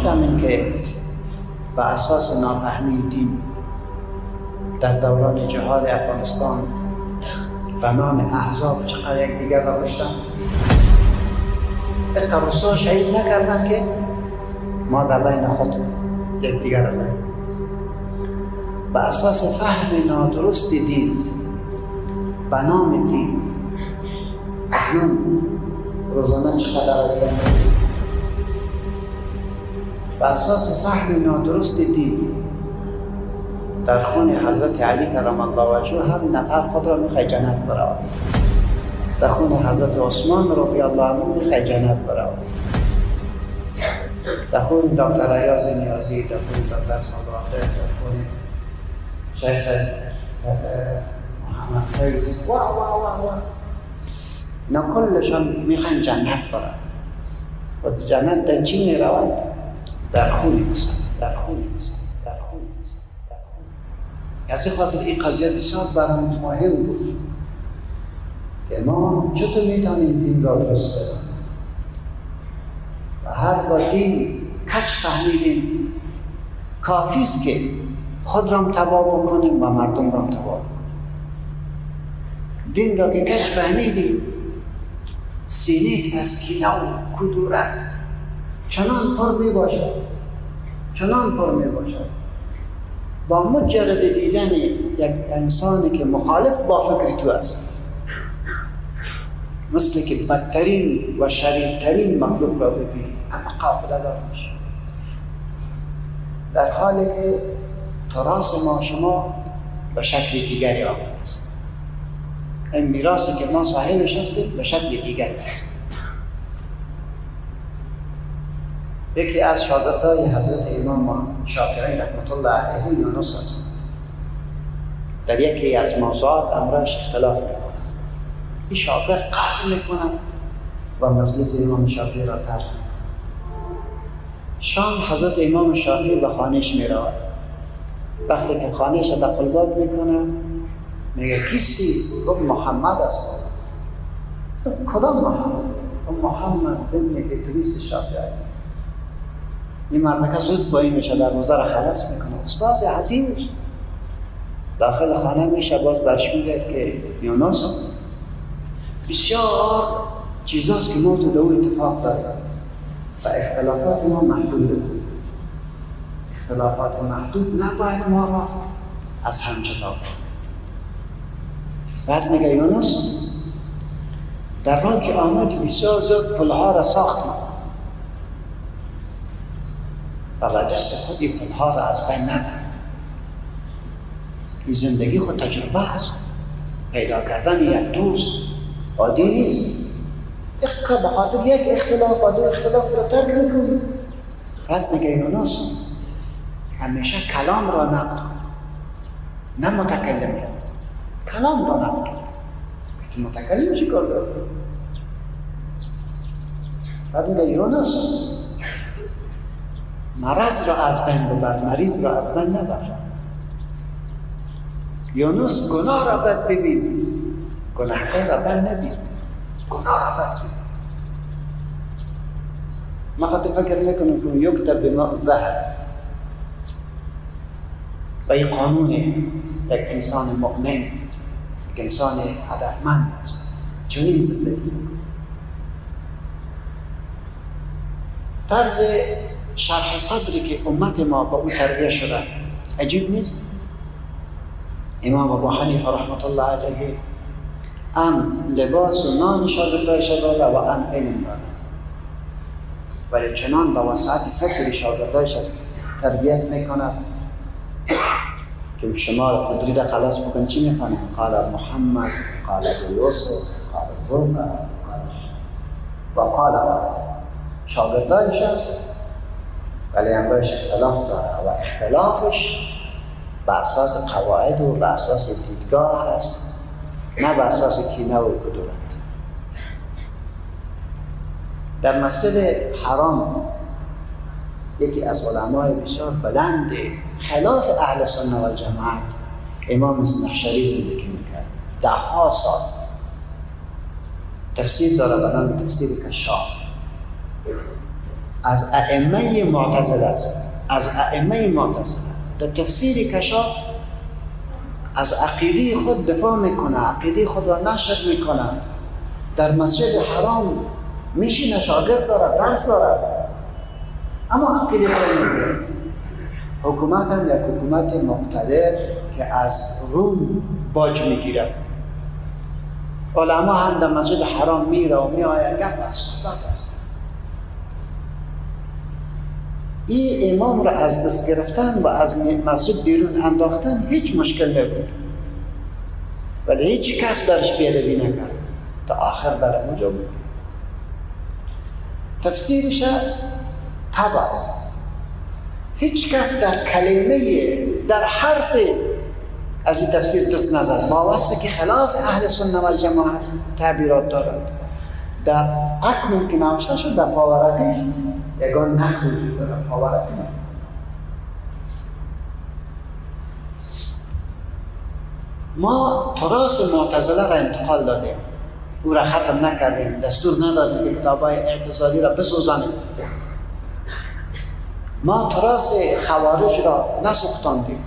میفهمیم که به اساس نافهمی دین در دوران جهاد افغانستان به نام احزاب چقدر یکدیگر را کشتن؟ روسا شهید نکردن که ما در بین خود یکدیگر را زدیم. به اساس فهم نادرست دین به نام دین اکنون روزانه چقدر آدم به اساس فهم نادرست دین در خون حضرت علی کرم الله وجهه هم نفر خود را میخوای جنت برود، در خون حضرت عثمان رضی الله عنه میخوای جنت برود، در خون دکتر ایاز نیازی، در خون دکتر صادقی، در خون شیخ محمد فیضی و اینا کلشان میخواین جنت برن و جنت در چی میروند؟ در خون انسان، در خون انسان، در خون انسان، در خون. از این خاطر این قضیه بسیار برام مهم بود که ما چطور میتونیم دین را درست بدانیم و هر با دین کج فهمیدیم کافی است که خود را تباه بکنیم و مردم را تباه بکنیم. دین را که کج فهمیدیم سینه از کینه و کدورت چنان پر می باشد، چنان پر می باشد با مجرد دیدن یک انسانی که مخالف با فکر تو است، مثل که بدترین و شریرترین مخلوق را ببینید اما قابل دار میشه، در حالی که تراث ما شما به شکل دیگری آمده است. این میراثی که ما صاحبش هستیم به شکل دیگری است. یکی از شاگردای حضرت امام شافعی رحمت الله علیه یونس است. در یکی از موضوعات امرش اختلاف میکنه. این شاگرد قهر میکنه و مجلس امام شافعی را ترک میکنه. شام حضرت امام شافعی به خانهش میرود. وقتی که خانهش را دقلباب میکنه میگه کیستی؟ گفت محمد است. کدام محمد؟ محمد بن ادریس شافعی. این مرد که زود پایین میشه در نظر خلاص میکنه. استاد حسینش داخل خانه میشه، باز برش میگه که یونس بسیار چیزاست که ما تو دو اتفاق داریم و اختلافات ما محدود است. اختلافات محدود نباید ما را از هم جدا کنیم. بعد میگه یونس در راه که آمد بسیار زود پلها را ساختم و دست خود این پلها را از بین نبرد. این زندگی خود تجربه است. پیدا کردن یک دوست عادی نیست. به خاطر یک اختلاف و دو اختلاف را ترک میکنی. بعد میگه یونس همیشه کلام را نقد کن، نه متکلم. کلام را نقد کن. تو متکلم چی کار داری؟ بعد میگه یونس مرض را از بین ببر، مریض را از بین نبر. یونس گناه را بد ببین، گناهکار را بد نبین. گناه را بد ببین. ما خاطر فکر میکنم که یکتب بما ذهب و این قانون یک انسان مؤمن، یک انسان هدفمند است. چنین زندگی طرز شرح صدری که امت ما با او تربیه شده عجیب نیست؟ امام ابو حنیفه رحمت الله علیه لباس و نان شاگردایش داده و علم داده، ولی چنان با وسعت فکر شاگردایش تربیت میکنه که شما را قدری را خلاص بکن. چی میخوانه؟ قال محمد، قال یوسف، قال زلفه، قال شاگردایش هست ولی امرش اختلاف داره و اختلافش به اساس قواعد و به اساس دیدگاه است، نه به اساس کینه و کدورت. در مسجد حرام یکی از علمای بسیار بلند خلاف اهل سنت و جماعت امام زمخشری زندگی میکرد. 10 سال تفسیر داره به نام تفسیر کشاف. از ائمه معتزله است، از ائمه معتزله. در تفسیر کشاف از عقیده خود دفاع میکنه، عقیده خود را نشر میکنه. در مسجد حرام میشینه، شاگرد داره، درس داره، اما عقیده خود نمیکنه. حکومت هم یک حکومت مقتدر که از روم باج میگیره. علما هم در مسجد حرام میره و میآید، گپ است، صحبت است. این امام را از دست گرفتن و از مسجد بیرون انداختن هیچ مشکل نبود، ولی هیچ کس برش بیادبی نکرد تا آخر در اونجا بود. تفسیرش تبع است. هیچ کس در کلمه، در حرف از این تفسیر دست نزد، با وصفی که خلاف اهل سنت و جماعت تعبیرات دارد. در اکنون که نوشته شد در پاورقیش یگان نقل وجود دارد. پاورقی ما تراث معتزله را انتقال دادیم، او را ختم نکردیم، دستور ندادیم که کتابای اعتزالی را بسوزانیم. ما تراث خوارج را نسوختاندیم.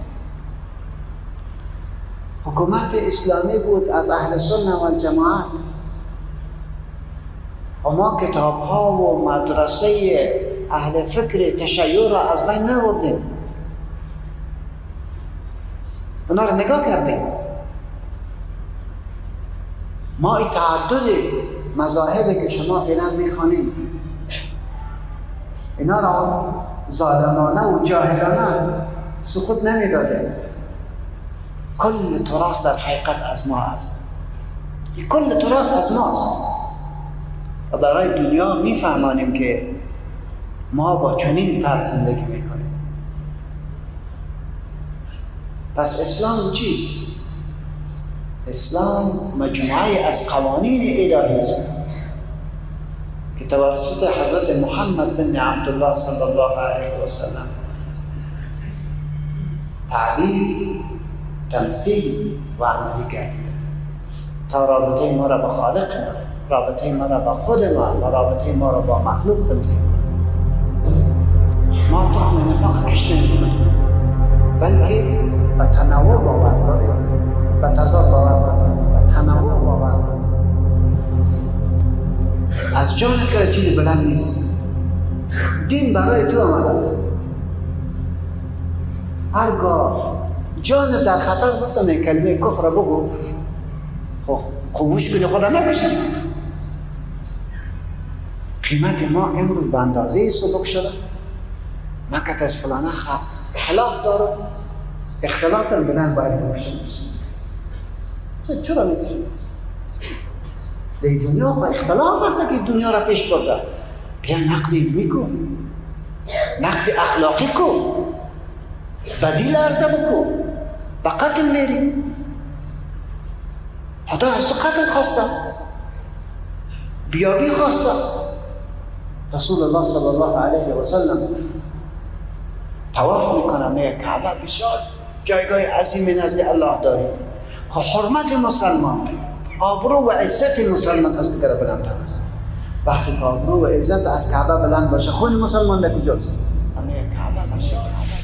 حکومت اسلامی بود از اهل سنت و جماعت. و ما کتاب ها و مدرسه اهل فکر تشیع را از بین نبردیم، اونا را نگاه کردیم. ما این تعدد مذاهبی که شما فعلا میخوانیم، اینا را ظالمانه و جاهلانه سقوط نمیدادیم. کل تراث در حقیقت از ما است. کل تراث از ماست و برای دنیا میفهمانیم که ما با چنین طرز زندگی میکنیم. پس اسلام چیست؟ اسلام مجموعه از قوانین الهی است که توسط حضرت محمد بن عبدالله صلی الله علیه و سلم تعبیر، تمثیل و عملی گردیده تا رابطه ما را با خالق ما، رابطه ما را با خود ما و رابطه ما را با مخلوق تنظیم کنیم. ما تخم نفاق کش نمی‌کنیم، بلکه به تنوع باور داریم، به تضاد باور داریم، به تنوع باور داریم. از جان که چیزی بلند نیست. دین برای تو آمده است. هرگاه جان در خطر گفتم این کلمه کفر بگو، خوبوش کنی خدا نکشی. قیمت ما امروز به اندازه سبک شده. نکت از فلانه خلاف داره، اختلاف هم بدن باید بکشیم. چرا میکنیم؟ در دنیا خود اختلاف هست که دنیا را پیش برده. بیا نقد علمی کن، نقد اخلاقی کن، بدیل عرضه بکن. به قتل میری، خدا از تو قتل خواسته، بیابی خواسته. رسول الله صلی الله علیه و سلم طواف میکنه، میگه کعبه بسیار جایگاه عظیم نزد الله دارید. خب حرمت مسلمان، آبرو و عزت مسلمان از دیگر بلندتر است. وقتی که آبرو و عزت از کعبه بلند باشه، خون مسلمان در کجاست؟